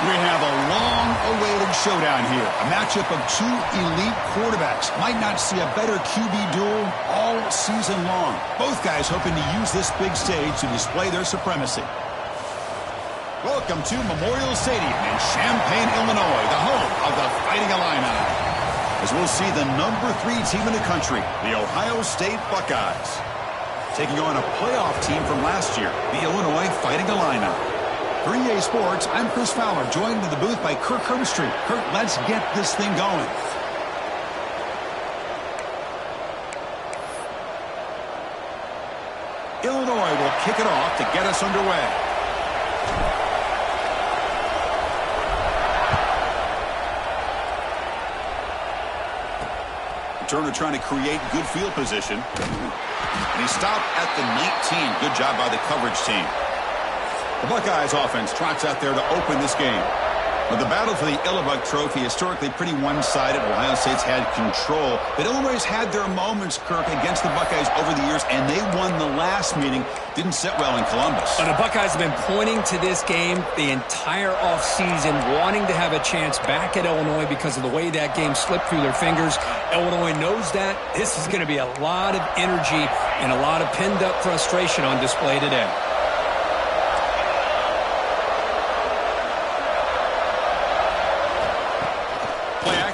We have a long-awaited showdown here. A matchup of two elite quarterbacks. Might not see a better QB duel all season long. Both guys hoping to use this big stage to display their supremacy. Welcome to Memorial Stadium in Champaign, Illinois, the home of the Fighting Illini. As we'll see the number 3 team in the country, the Ohio State Buckeyes, taking on a playoff team from last year, the Illinois Fighting Illini. For EA Sports, I'm Chris Fowler, joined in the booth by Kirk Herbstreit. Kirk, let's get this thing going. Illinois will kick it off to get us underway. Turner trying to create good field position. And he stopped at the 19. Good job by the coverage team. The Buckeyes offense trots out there to open this game. But the battle for the Illibuk Trophy, historically pretty one-sided. Ohio State's had control. But Illinois had their moments, Kirk, against the Buckeyes over the years, and they won the last meeting. Didn't sit well in Columbus. And the Buckeyes have been pointing to this game the entire offseason, wanting to have a chance back at Illinois because of the way that game slipped through their fingers. Illinois knows that. This is going to be a lot of energy and a lot of pinned-up frustration on display today.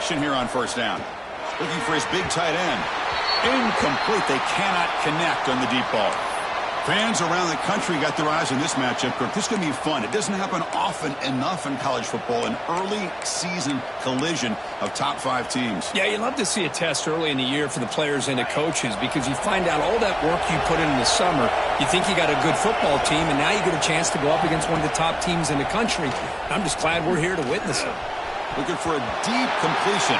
Here on first down. Looking for his big tight end. Incomplete. They cannot connect on the deep ball. Fans around the country got their eyes on this matchup, Kirk. This is going to be fun. It doesn't happen often enough in college football, an early season collision of top 5 teams. Yeah, you love to see a test early in the year for the players and the coaches because you find out all that work you put in the summer. You think you got a good football team, and now you get a chance to go up against one of the top teams in the country. I'm just glad we're here to witness it. Looking for a deep completion.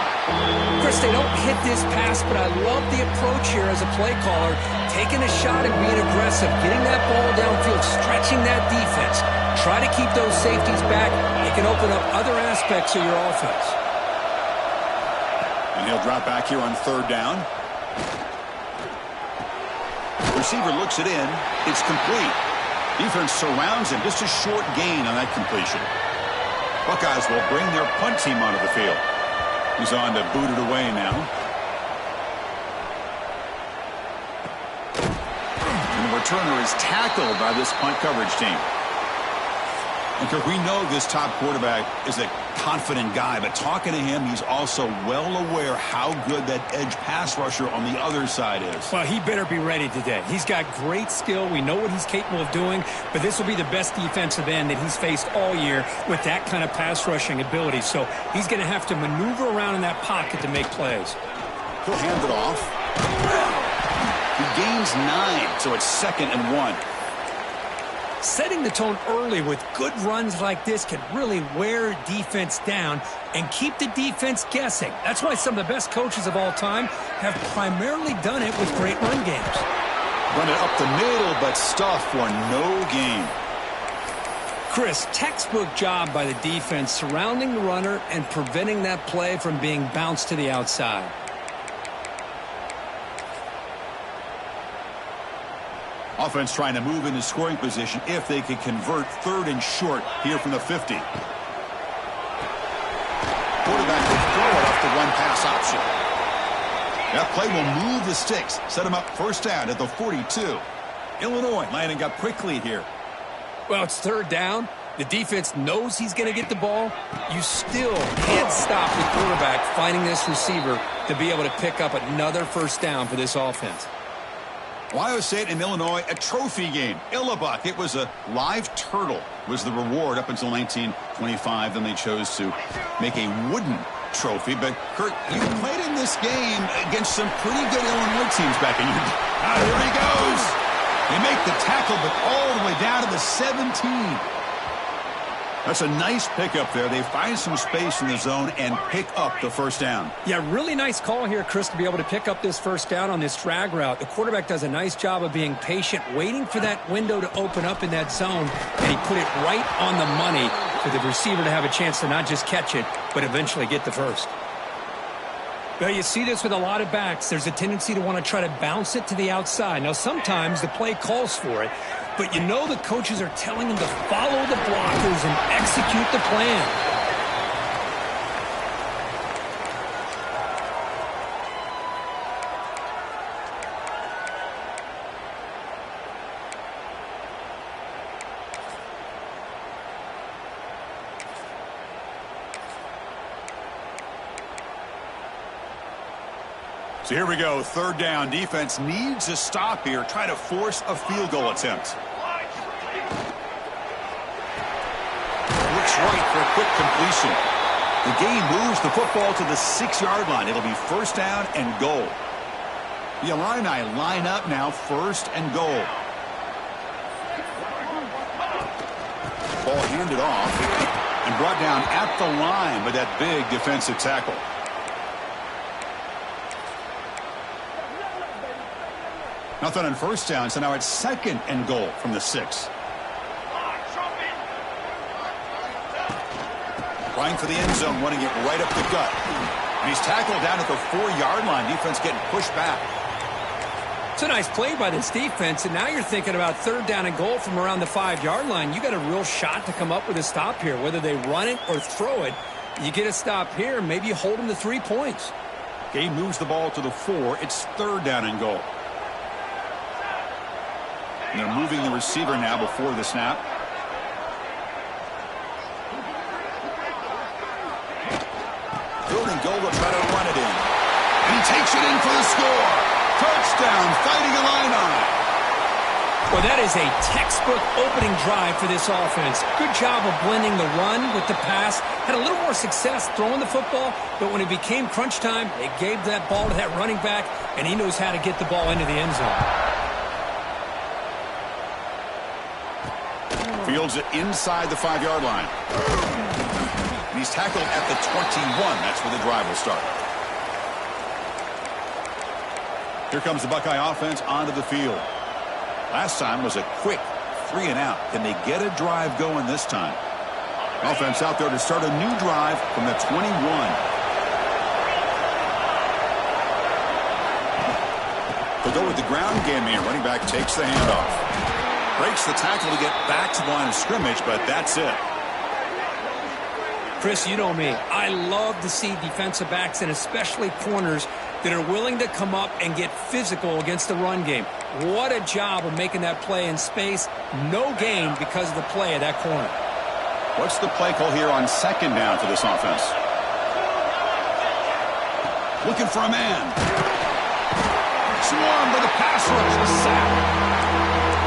Chris, they don't hit this pass, but I love the approach here as a play caller. Taking a shot and being aggressive, getting that ball downfield, stretching that defense. Try to keep those safeties back. It can open up other aspects of your offense. And he'll drop back here on third down. Receiver looks it in. It's complete. Defense surrounds him. Just a short gain on that completion. Buckeyes will bring their punt team onto the field. He's on to boot it away now. And the returner is tackled by this punt coverage team. And Kirk, we know this top quarterback is a confident guy, but talking to him, he's also well aware how good that edge pass rusher on the other side is. Well, he better be ready today. He's got great skill. We know what he's capable of doing, but this will be the best defensive end that he's faced all year with that kind of pass rushing ability. So he's going to have to maneuver around in that pocket to make plays. He'll hand it off. He gains 9, so it's 2nd and 1. Setting the tone early with good runs like this can really wear defense down and keep the defense guessing. That's why some of the best coaches of all time have primarily done it with great run games. Run it up the middle, but stuff for no gain. Chris, textbook job by the defense surrounding the runner and preventing that play from being bounced to the outside. Offense trying to move into scoring position if they could convert 3rd and short here from the 50. Quarterback will throw it off the one-pass option. That play will move the sticks, set him up first down at the 42. Illinois lining up quickly here. Well, it's 3rd down. The defense knows he's going to get the ball. You still can't stop the quarterback finding this receiver to be able to pick up another first down for this offense. Ohio State and Illinois, a trophy game. Illibuk, it was a live turtle, was the reward up until 1925. Then they chose to make a wooden trophy. But, Kurt, you played in this game against some pretty good Illinois teams back in your day. Here he goes. They make the tackle, but all the way down to the 17. That's a nice pickup there. They find some space in the zone and pick up the first down. Yeah, really nice call here, Chris, to be able to pick up this first down on this drag route. The quarterback does a nice job of being patient, waiting for that window to open up in that zone, and he put it right on the money for the receiver to have a chance to not just catch it, but eventually get the first. Well, you see this with a lot of backs. There's a tendency to want to try to bounce it to the outside. Now, sometimes the play calls for it, but you know the coaches are telling them to follow the blockers and execute the plan. So here we go, third down. Defense needs a stop here. Try to force a field goal attempt. Looks right for a quick completion. The game moves the football to the 6-yard line. It'll be first down and goal. The Illini line up now, first and goal. Ball handed off and brought down at the line with that big defensive tackle. Nothing on first down, so now it's second and goal from the 6. Trying for the end zone, running it right up the gut. And he's tackled down at the 4-yard line. Defense getting pushed back. It's a nice play by this defense, and now you're thinking about third down and goal from around the 5-yard line. You got a real shot to come up with a stop here. Whether they run it or throw it, you get a stop here, maybe you hold them to 3 points. Game moves the ball to the 4. It's third down and goal. And they're moving the receiver now before the snap. Third and goal, will try to run it in. And he takes it in for the score. Touchdown, Fighting Illini. Well, that is a textbook opening drive for this offense. Good job of blending the run with the pass. Had a little more success throwing the football, but when it became crunch time, they gave that ball to that running back, and he knows how to get the ball into the end zone. Fields it inside the 5-yard line. And he's tackled at the 21. That's where the drive will start. Here comes the Buckeye offense onto the field. Last time was a quick 3-and-out. Can they get a drive going this time? Offense out there to start a new drive from the 21. They'll go with the ground game here. Running back takes the handoff. Breaks the tackle to get back to the line of scrimmage, but that's it. Chris, you know me. I love to see defensive backs and especially corners that are willing to come up and get physical against the run game. What a job of making that play in space. No gain because of the play of that corner. What's the play call here on second down for this offense? Looking for a man. Swarmed by the pass rush. A sack.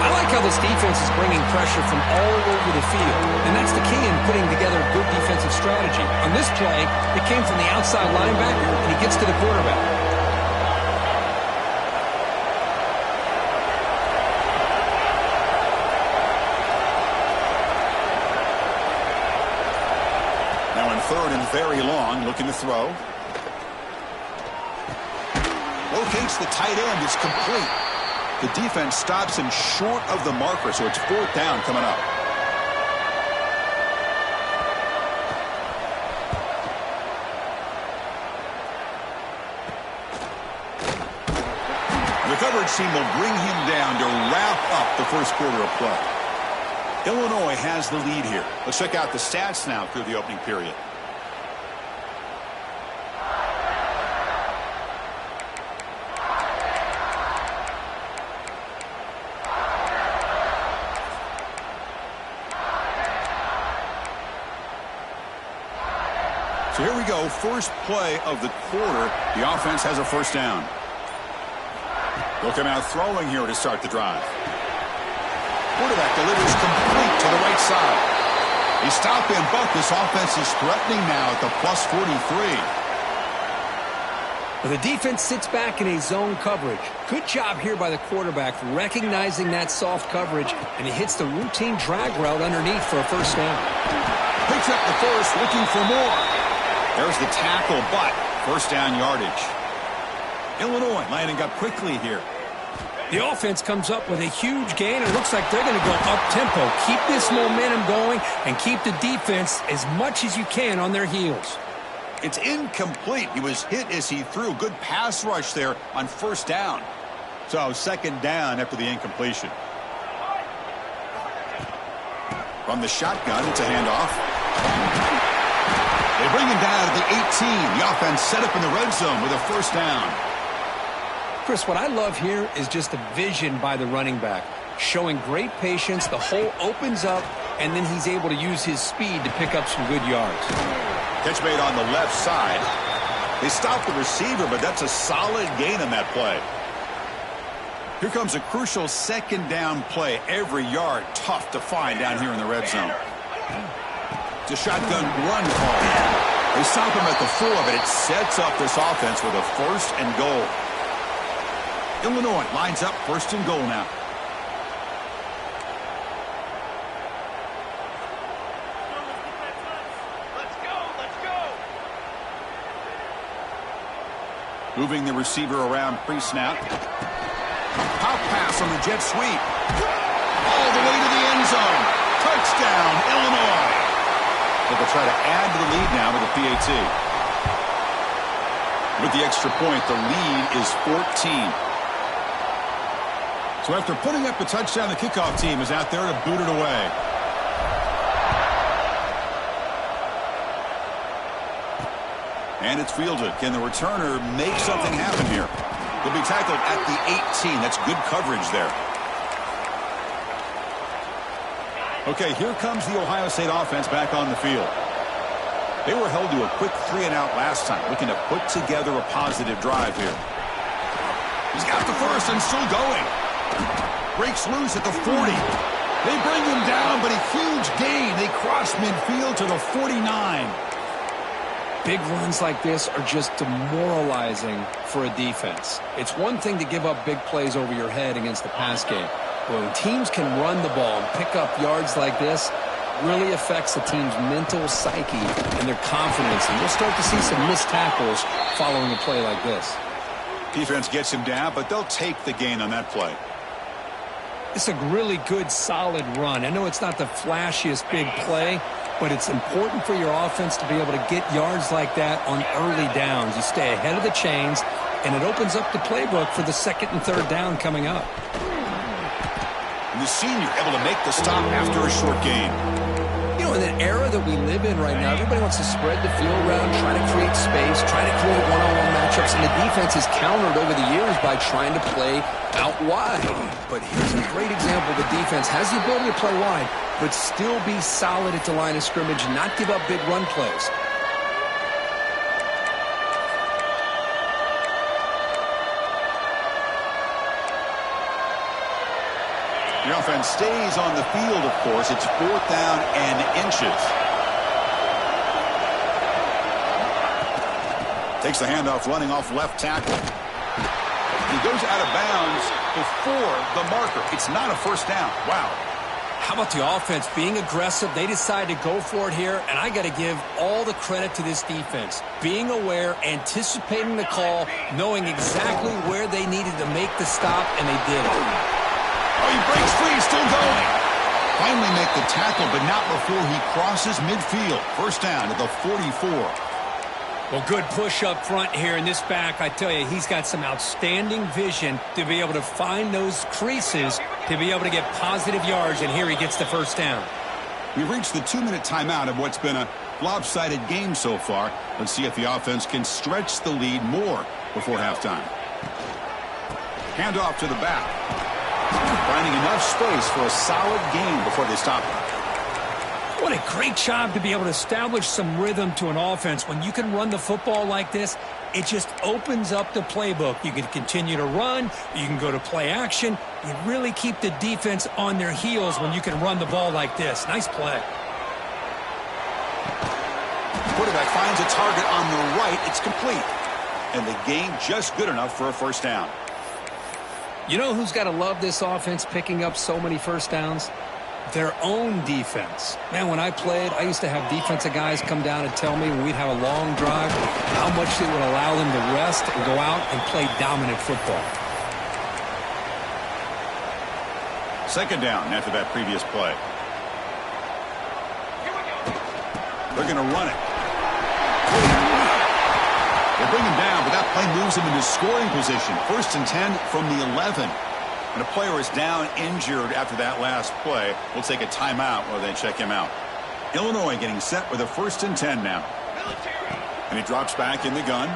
I like how this defense is bringing pressure from all over the field, and that's the key in putting together a good defensive strategy. On this play, it came from the outside linebacker, and he gets to the quarterback. Now in third and very long, looking to throw. Locates the tight end. It's complete. The defense stops him short of the marker, so it's fourth down coming up. The coverage team will bring him down to wrap up the first quarter of play. Illinois has the lead here. Let's check out the stats now through the opening period. So here we go, first play of the quarter. The offense has a first down. They'll come out throwing here to start the drive. Quarterback delivers complete to the right side. He stopped in, but this offense is threatening now at the plus 43. Well, the defense sits back in a zone coverage. Good job here by the quarterback recognizing that soft coverage, and he hits the routine drag route underneath for a first down. Picks up the first, looking for more. There's the tackle, but first down yardage. Illinois lining up quickly here. The offense comes up with a huge gain. It looks like they're going to go up-tempo. Keep this momentum going and keep the defense as much as you can on their heels. It's incomplete. He was hit as he threw. Good pass rush there on first down. So second down after the incompletion. From the shotgun, it's a handoff. They bring him down to the 18. The offense set up in the red zone with a first down. Chris, what I love here is just the vision by the running back. Showing great patience, the hole opens up, and then he's able to use his speed to pick up some good yards. Catch made on the left side. They stop the receiver, but that's a solid gain on that play. Here comes a crucial second down play. Every yard tough to find down here in the red zone. It's a shotgun run call. They stop him at the 4, but it sets up this offense with a first and goal. Illinois lines up first and goal now. Moving the receiver around pre-snap. Pop pass on the jet sweep. All the way to the end zone. Touchdown, Illinois. They'll try to add to the lead now with a PAT. With the extra point, the lead is 14. So after putting up a touchdown, the kickoff team is out there to boot it away. And it's fielded. Can the returner make something happen here? He'll be tackled at the 18. That's good coverage there. Okay, here comes the Ohio State offense back on the field. They were held to a quick 3-and-out last time, looking to put together a positive drive here. He's got the first and still going. Breaks loose at the 40. They bring him down, but a huge gain. They cross midfield to the 49. Big runs like this are just demoralizing for a defense. It's one thing to give up big plays over your head against the pass game. But when teams can run the ball and pick up yards like this, it really affects the team's mental psyche and their confidence. And you'll start to see some missed tackles following a play like this. Defense gets him down, but they'll take the gain on that play. It's a really good, solid run. I know it's not the flashiest big play, but it's important for your offense to be able to get yards like that on early downs. You stay ahead of the chains, and it opens up the playbook for the second and third down coming up. And the senior able to make the stop after a short gain. You know, in the era that we live in right now, everybody wants to spread the field around, try to create space, try to create one-on-one matchups, and the defense has countered over the years by trying to play out wide. But here's a great example. The defense has the ability to play wide, but still be solid at the line of scrimmage and not give up big run plays. The offense stays on the field, of course. It's 4th down and inches. Takes the handoff running off left tackle. He goes out of bounds before the marker. It's not a first down. Wow. How about the offense being aggressive? They decide to go for it here, and I got to give all the credit to this defense. Being aware, anticipating the call, knowing exactly where they needed to make the stop, and they did it. Oh, he breaks free. He's still going. Finally make the tackle, but not before he crosses midfield. First down at the 44. Well, good push up front here in this back. I tell you, he's got some outstanding vision to be able to find those creases to be able to get positive yards, and here he gets the first down. We've reached the 2-minute timeout of what's been a lopsided game so far. Let's see if the offense can stretch the lead more before halftime. Handoff to the back. Finding enough space for a solid gain before they stop him. What a great job to be able to establish some rhythm to an offense. When you can run the football like this, it just opens up the playbook. You can continue to run. You can go to play action. You really keep the defense on their heels when you can run the ball like this. Nice play. Quarterback finds a target on the right. It's complete. And the gain just good enough for a first down. You know who's got to love this offense picking up so many first downs? Their own defense. Man, when I played, I used to have defensive guys come down and tell me when we'd have a long drive how much it would allow them to rest and go out and play dominant football. Second down after that previous play. They're going to run it. They bring him down, but that play moves him into scoring position. 1st and 10 from the 11. And a player is down injured after that last play. We'll take a timeout while they check him out. Illinois getting set with a 1st and 10 now. And he drops back in the gun.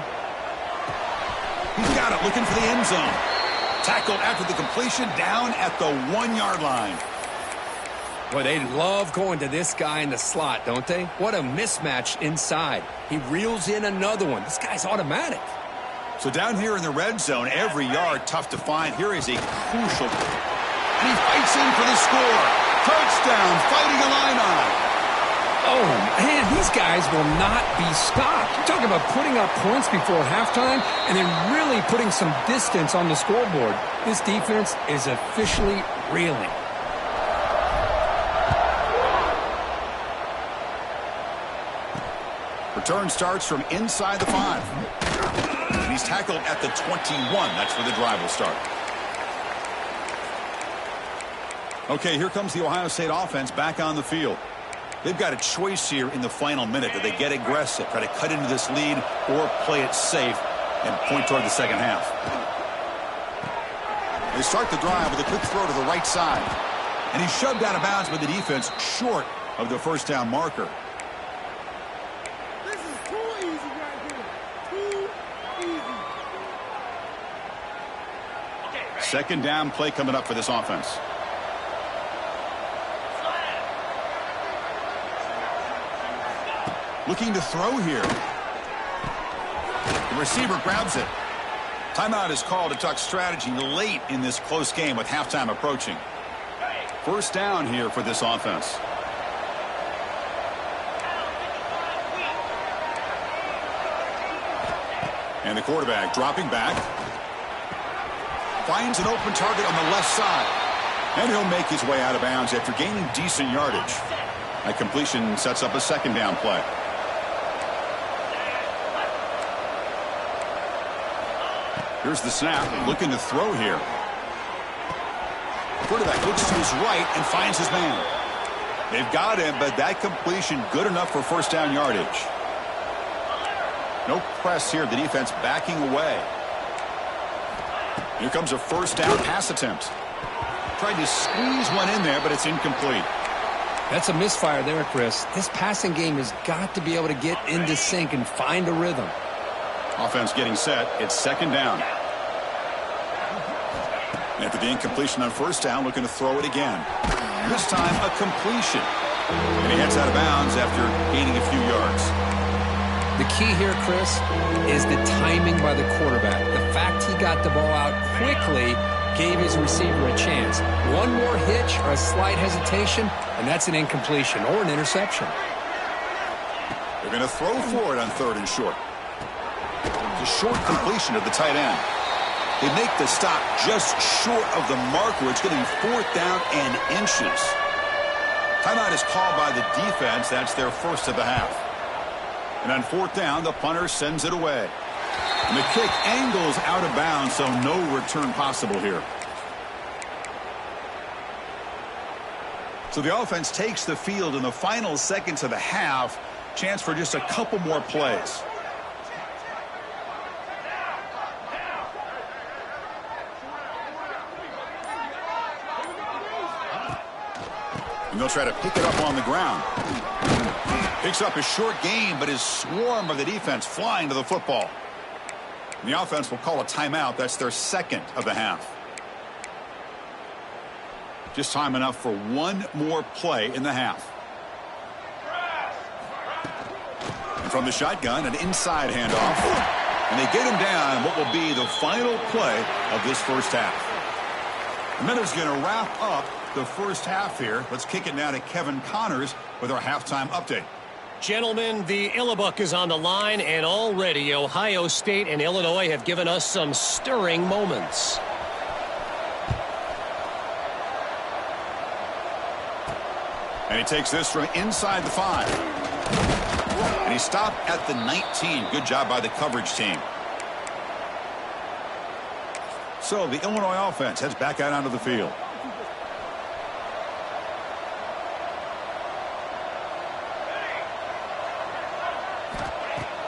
He's got it, looking for the end zone. Tackled after the completion, down at the 1-yard line. Boy, they love going to this guy in the slot, don't they? What a mismatch inside. He reels in another one. This guy's automatic. So down here in the red zone, every yard tough to find. Here is a crucial. And he fights in for the score. Touchdown, Fighting Illini. Oh, man, these guys will not be stopped. You're talking about putting up points before halftime and then really putting some distance on the scoreboard. This defense is officially reeling. Return starts from inside the 5. And he's tackled at the 21. That's where the drive will start. Okay, here comes the Ohio State offense back on the field. They've got a choice here in the final minute. Do they get aggressive, try to cut into this lead, or play it safe and point toward the second half? They start the drive with a quick throw to the right side. And he's shoved out of bounds by the defense short of the first down marker. This is too easy right here. Too easy. Second down play coming up for this offense. Looking to throw here. The receiver grabs it. Timeout is called to talk strategy late in this close game with halftime approaching. First down here for this offense. And the quarterback dropping back. Finds an open target on the left side. And he'll make his way out of bounds after gaining decent yardage. That completion sets up a second down play. Here's the snap, looking to throw here. Quarterback looks to his right and finds his man. They've got him, but that completion good enough for first down yardage. No press here. The defense backing away. Here comes a first down pass attempt. Tried to squeeze one in there, but it's incomplete. That's a misfire there, Chris. This passing game has got to be able to get into sync and find a rhythm. Offense getting set. It's second down. After the incompletion on first down, looking to throw it again. This time a completion. And he heads out of bounds after gaining a few yards. The key here, Chris, is the timing by the quarterback. The fact he got the ball out quickly gave his receiver a chance. One more hitch or a slight hesitation, and that's an incompletion or an interception. They're going to throw for it on third and short. The short completion of the tight end. They make the stop just short of the marker. It's going to be fourth down and inches. Timeout is called by the defense. That's their first of the half. And on fourth down, the punter sends it away. And the kick angles out of bounds, so no return possible here. So the offense takes the field in the final seconds of the half. Chance for just a couple more plays. And they'll try to pick it up on the ground. Picks up a short gain, but his swarm of the defense flying to the football. And the offense will call a timeout. That's their second of the half. Just time enough for one more play in the half. And from the shotgun, an inside handoff. And they get him down what will be the final play of this first half. And then it's going to wrap up the first half here. Let's kick it now to Kevin Connors with our halftime update. Gentlemen, the Illibuk is on the line, and already Ohio State and Illinois have given us some stirring moments. And he takes this from inside the 5. And he stopped at the 19. Good job by the coverage team. So the Illinois offense heads back out onto the field.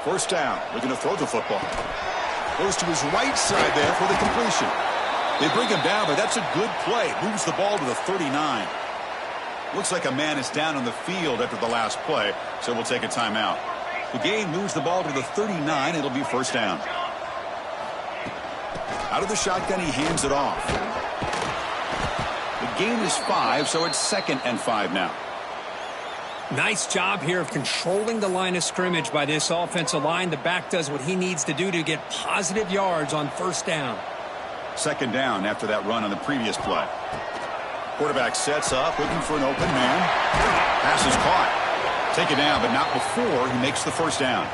First down, looking to throw the football. Goes to his right side there for the completion. They bring him down, but that's a good play. Moves the ball to the 39. Looks like a man is down on the field after the last play, so we'll take a timeout. The game moves the ball to the 39. It'll be first down. Out of the shotgun, he hands it off. The gain is 5, so it's 2nd and 5 now. Nice job here of controlling the line of scrimmage by this offensive line. The back does what he needs to do to get positive yards on first down. 2nd down after that run on the previous play. Quarterback sets up, looking for an open man. Pass is caught. Take it down, but not before he makes the first down.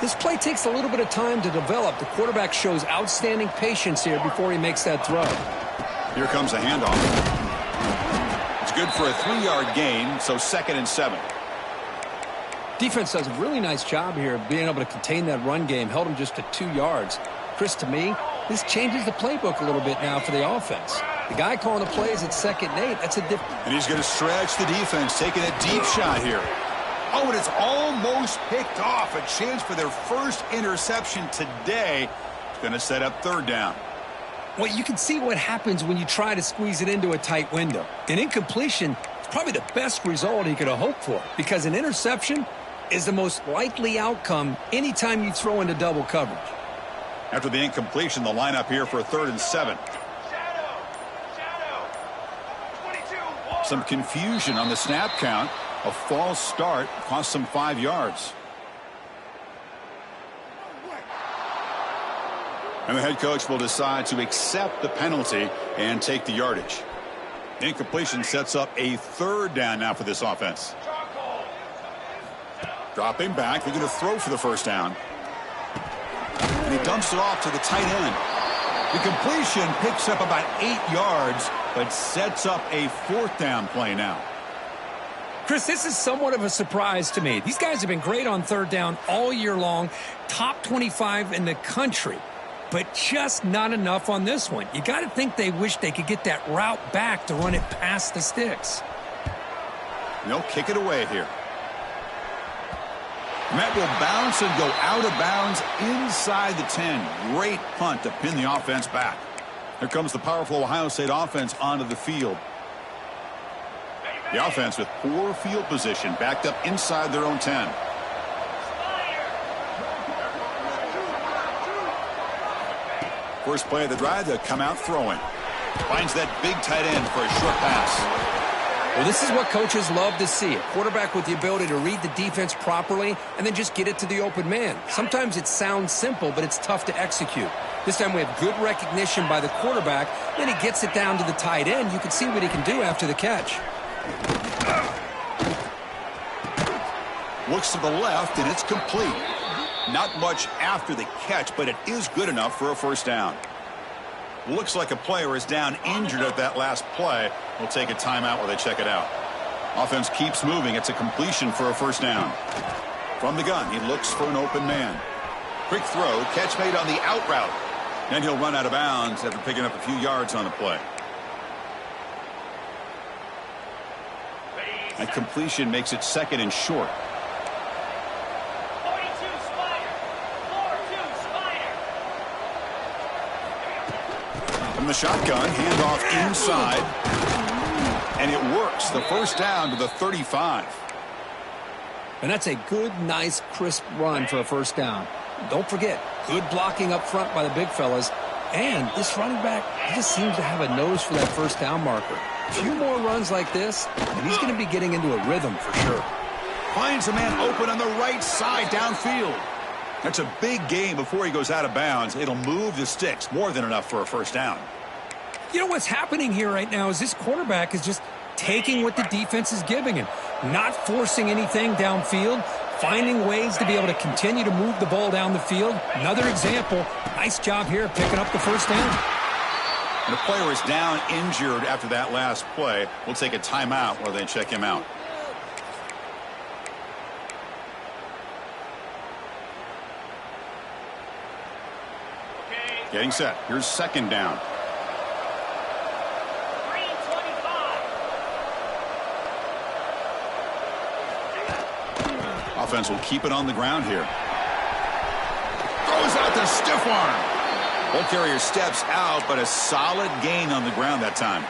This play takes a little bit of time to develop. The quarterback shows outstanding patience here before he makes that throw. Here comes a handoff. It's good for a 3-yard gain, so 2nd and 7. Defense does a really nice job here of being able to contain that run game. Held him just to 2 yards. Chris, to me, this changes the playbook a little bit now for the offense. The guy calling the plays at 2nd and 8, that's a different. And he's going to stretch the defense, taking a deep shot here. Oh, and it's almost picked off. A chance for their first interception today. It's going to set up 3rd down. Well, you can see what happens when you try to squeeze it into a tight window. An incompletion is probably the best result he could have hoped for, because an interception is the most likely outcome anytime you throw into double coverage. After the incompletion, the lineup here for a 3rd and 7. Some confusion on the snap count. A false start cost them 5 yards. And the head coach will decide to accept the penalty and take the yardage. The incompletion sets up a 3rd down now for this offense. Dropping back, they're going to throw for the first down. And he dumps it off to the tight end. The completion picks up about 8 yards, but sets up a 4th down play now. Chris, this is somewhat of a surprise to me. These guys have been great on 3rd down all year long, top 25 in the country, but just not enough on this one. You got to think they wish they could get that route back to run it past the sticks. They'll kick it away here. Met will bounce and go out of bounds inside the 10. Great punt to pin the offense back. Here comes the powerful Ohio State offense onto the field. The offense with poor field position, backed up inside their own 10. First play of the drive, they'll come out throwing. Finds that big tight end for a short pass. Well, this is what coaches love to see. A quarterback with the ability to read the defense properly and then just get it to the open man. Sometimes it sounds simple, but it's tough to execute. This time we have good recognition by the quarterback. Then he gets it down to the tight end. You can see what he can do after the catch. Looks to the left, and it's complete. Not much after the catch, but it is good enough for a first down. Looks like a player is down injured at that last play. We'll take a timeout while they check it out. Offense keeps moving. It's a completion for a first down. From the gun, he looks for an open man. Quick throw, catch made on the out route. And he'll run out of bounds after picking up a few yards on the play. That completion makes it 2nd and short. From the shotgun, handoff inside. And it works. The first down to the 35. And that's a good, nice, crisp run for a first down. Don't forget, good blocking up front by the big fellas. And this running back, he just seems to have a nose for that first down marker. A few more runs like this, and he's going to be getting into a rhythm for sure. Finds a man open on the right side downfield. That's a big gain before he goes out of bounds. It'll move the sticks. More than enough for a first down. You know what's happening here right now is this quarterback is just taking what the defense is giving him. Not forcing anything downfield. Finding ways to be able to continue to move the ball down the field. Another example. Nice job here picking up the first down. And the player is down injured after that last play. We'll take a timeout while they check him out. Getting set. Here's 2nd down. Offense will keep it on the ground here. Throws out the stiff arm. Ball carrier steps out, but a solid gain on the ground that time.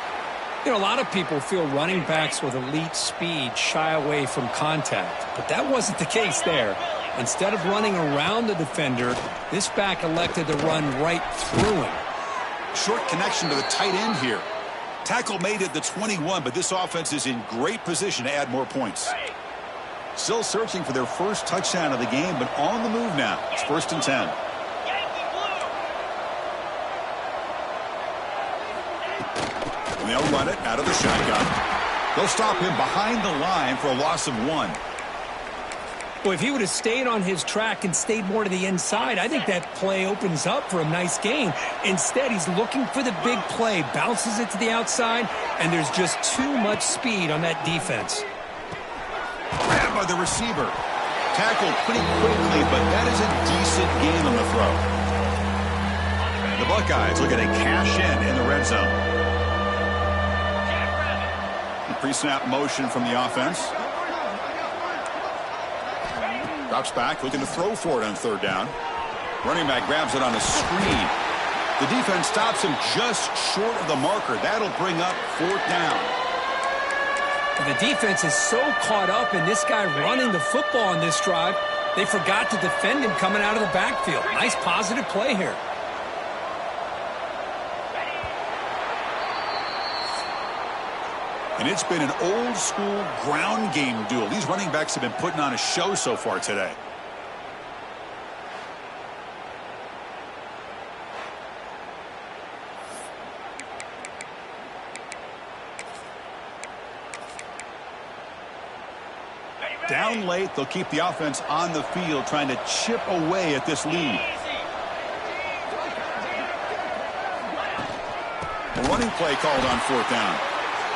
You know, a lot of people feel running backs with elite speed shy away from contact, but that wasn't the case there. Instead of running around the defender, this back elected to run right through him. Short connection to the tight end here. Tackle made at the 21, but this offense is in great position to add more points. Still searching for their first touchdown of the game, but on the move now. It's 1st and 10. And they'll run it out of the shotgun. They'll stop him behind the line for a loss of 1. Well, if he would have stayed on his track and stayed more to the inside, I think that play opens up for a nice gain. Instead, he's looking for the big play, bounces it to the outside, and there's just too much speed on that defense. Grabbed by the receiver. Tackled pretty quickly, but that is a decent gain on the throw. The Buckeyes looking to cash in the red zone. The pre-snap motion from the offense. Drops back, looking to throw for it on 3rd down. Running back grabs it on a screen. The defense stops him just short of the marker. That'll bring up 4th down. The defense is so caught up in this guy running the football on this drive, they forgot to defend him coming out of the backfield. Nice positive play here. And it's been an old-school ground game duel. These running backs have been putting on a show so far today. Down late, they'll keep the offense on the field, trying to chip away at this lead. A running play called on 4th down.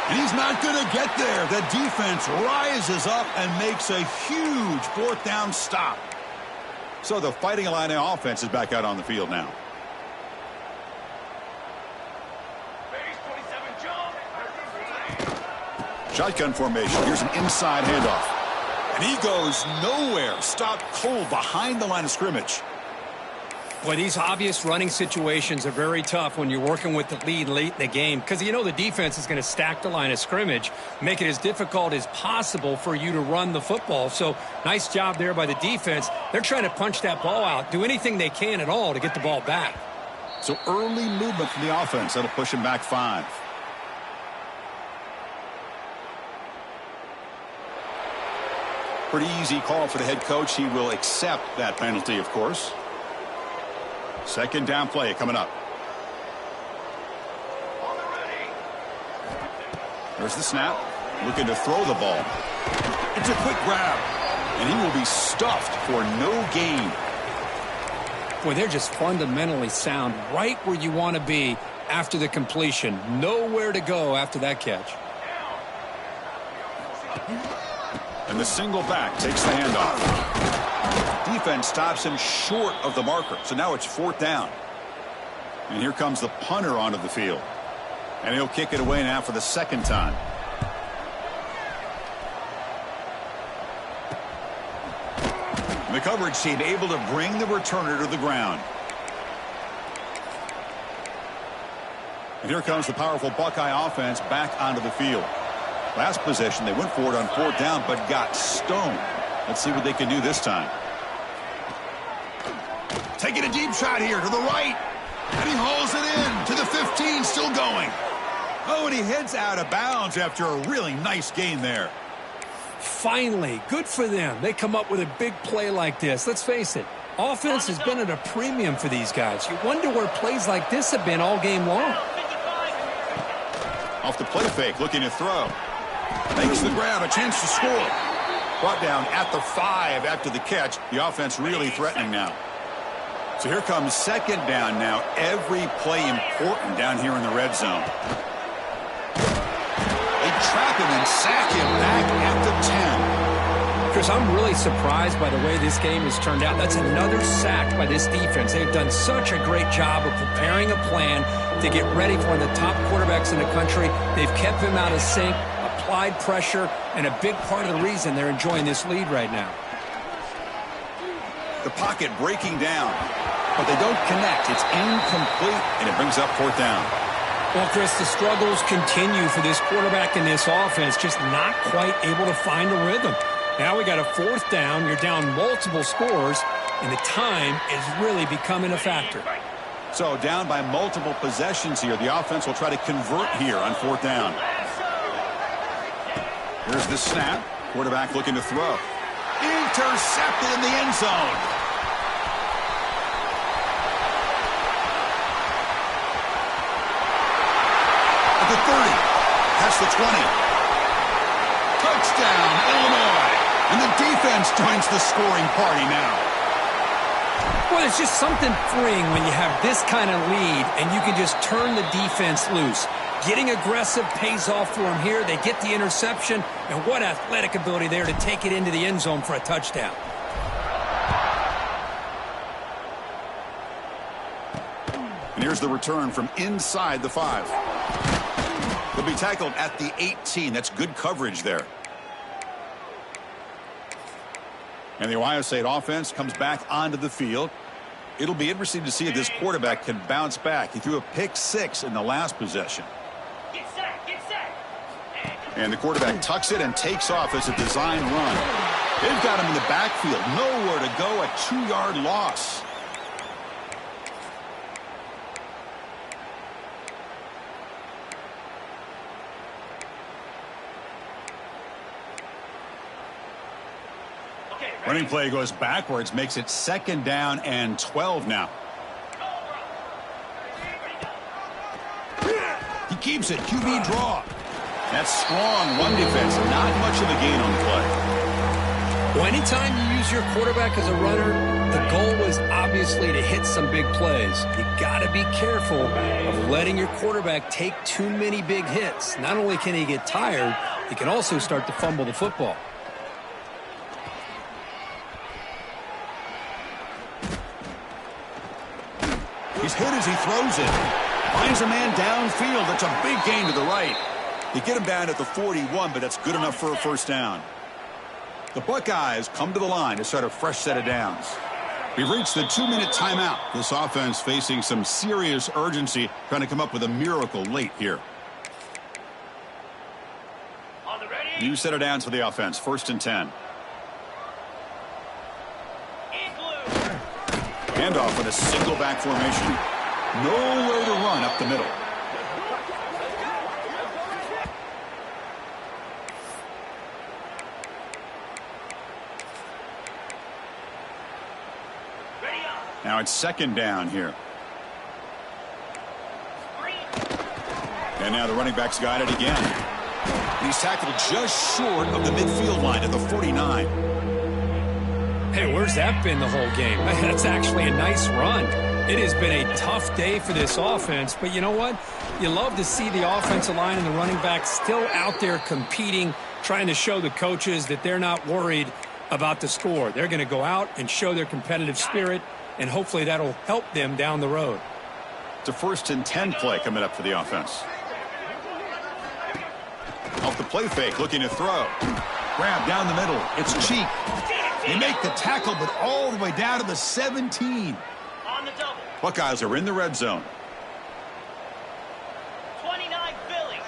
And he's not going to get there. The defense rises up and makes a huge 4th down stop. So the Fighting Illini offense is back out on the field now. Shotgun formation. Here's an inside handoff. And he goes nowhere. Stopped cold behind the line of scrimmage. Boy, these obvious running situations are very tough when you're working with the lead late in the game, because you know the defense is going to stack the line of scrimmage, make it as difficult as possible for you to run the football. So nice job there by the defense. They're trying to punch that ball out, do anything they can at all to get the ball back. So early movement from the offense. That'll push him back 5. Pretty easy call for the head coach. He will accept that penalty, of course. 2nd down play coming up. There's the snap. Looking to throw the ball. It's a quick grab. And he will be stuffed for no gain. Boy, they're just fundamentally sound right where you want to be after the completion. Nowhere to go after that catch. And the single back takes the handoff. Defense stops him short of the marker. So now it's 4th down. And here comes the punter onto the field. And he'll kick it away now for the 2nd time. The coverage team able to bring the returner to the ground. And here comes the powerful Buckeye offense back onto the field. Last possession, they went for it on 4th down, but got stoned. Let's see what they can do this time. Taking a deep shot here to the right. And he hauls it in to the 15, still going. Oh, and he heads out of bounds after a really nice gain there. Finally, good for them. They come up with a big play like this. Let's face it, offense has been at a premium for these guys. You wonder where plays like this have been all game long. Off the play fake, looking to throw. Makes the grab, a chance to score. Brought down at the 5 after the catch. The offense really threatening now. So here comes 2nd down now. Every play important down here in the red zone. They trap him and sack him back at the 10. Chris, I'm really surprised by the way this game has turned out. That's another sack by this defense. They've done such a great job of preparing a plan to get ready for one of the top quarterbacks in the country. They've kept him out of sync, applied pressure, and a big part of the reason they're enjoying this lead right now. The pocket breaking down. but they don't connect. It's incomplete, and it brings up fourth down. Well, Chris, the struggles continue for this quarterback in this offense, just not quite able to find a rhythm. Now we got a fourth down. You're down multiple scores, and the time is really becoming a factor. So down by multiple possessions here. The offense will try to convert here on fourth down. Here's the snap. Quarterback looking to throw. Intercepted in the end zone. At the 30. That's the 20. Touchdown, Illinois. And the defense joins the scoring party now. Well, it's just something freeing when you have this kind of lead and you can just turn the defense loose. Getting aggressive pays off for them here. They get the interception, and what athletic ability there to take it into the end zone for a touchdown. And here's the return from inside the 5. They'll be tackled at the 18. That's good coverage there. And the Ohio State offense comes back onto the field. It'll be interesting to see if this quarterback can bounce back. He threw a pick 6 in the last possession. And the quarterback tucks it and takes off as a design run. They've got him in the backfield. Nowhere to go, a 2-yard loss. Running play goes backwards, makes it 2nd down and 12 now. He keeps it, QB draw. That's strong run defense, not much of a gain on the play. Well, anytime you use your quarterback as a runner, the goal is obviously to hit some big plays. You got to be careful of letting your quarterback take too many big hits. Not only can he get tired, he can also start to fumble the football. He's hit as he throws it. Finds a man downfield. That's a big gain to the right. They get him down at the 41, but that's good enough for a first down. The Buckeyes come to the line to start a fresh set of downs. We've reached the 2-minute timeout. This offense facing some serious urgency, trying to come up with a miracle late here. New set of downs for the offense. 1st and 10. Handoff in a single back formation. Nowhere to run up the middle. Now it's 2nd down here. And now the running back's got it again. He's tackled just short of the midfield line at the 49. Hey, where's that been the whole game? That's actually a nice run. It has been a tough day for this offense, but you know what? You love to see the offensive line and the running back still out there competing, trying to show the coaches that they're not worried about the score. They're going to go out and show their competitive spirit, and hopefully that'll help them down the road. It's a 1st and 10 play coming up for the offense. Off the play fake, looking to throw. Grab down the middle. It's Cheek. They make the tackle, but all the way down to the 17. On the double. Buckeyes are in the red zone. 29 Philly.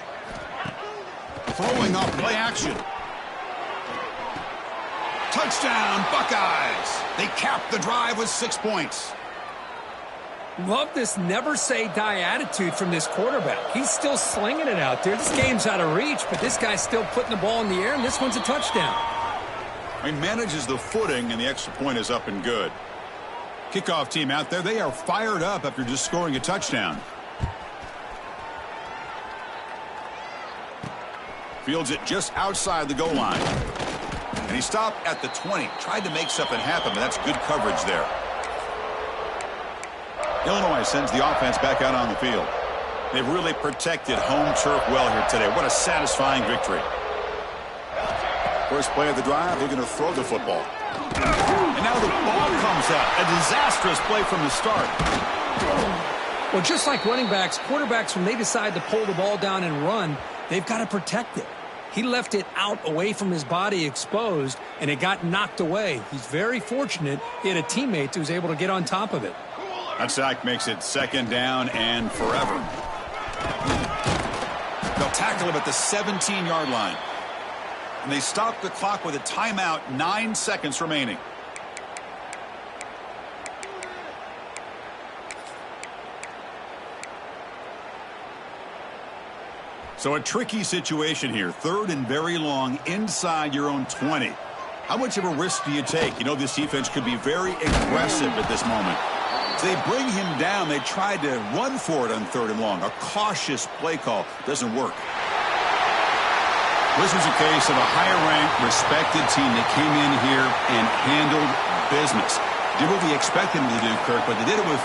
Throwing off play action. Touchdown, Buckeyes. They cap the drive with 6 points. Love this never-say-die attitude from this quarterback. He's still slinging it out there. This game's out of reach, but this guy's still putting the ball in the air, and this one's a touchdown. He manages the footing, and the extra point is up and good. Kickoff team out there, they are fired up after just scoring a touchdown. Fields it just outside the goal line. And he stopped at the 20. Tried to make something happen, but that's good coverage there. Illinois sends the offense back out on the field. They've really protected home turf well here today. What a satisfying victory. First play of the drive, they're going to throw the football. And now the ball comes out. A disastrous play from the start. Well, just like running backs, quarterbacks, when they decide to pull the ball down and run, they've got to protect it. He left it out away from his body exposed, and it got knocked away. He's very fortunate he had a teammate who was able to get on top of it. That sack makes it 2nd down and forever. They'll tackle him at the 17-yard line. And they stop the clock with a timeout, 9 seconds remaining. So a tricky situation here. 3rd and very long inside your own 20. How much of a risk do you take? You know, this defense could be very aggressive at this moment. So they bring him down. They tried to run for it on 3rd and long. A cautious play call doesn't work. This was a case of a higher-ranked, respected team that came in here and handled business. Did what we expected them to do, Kirk, but they did it with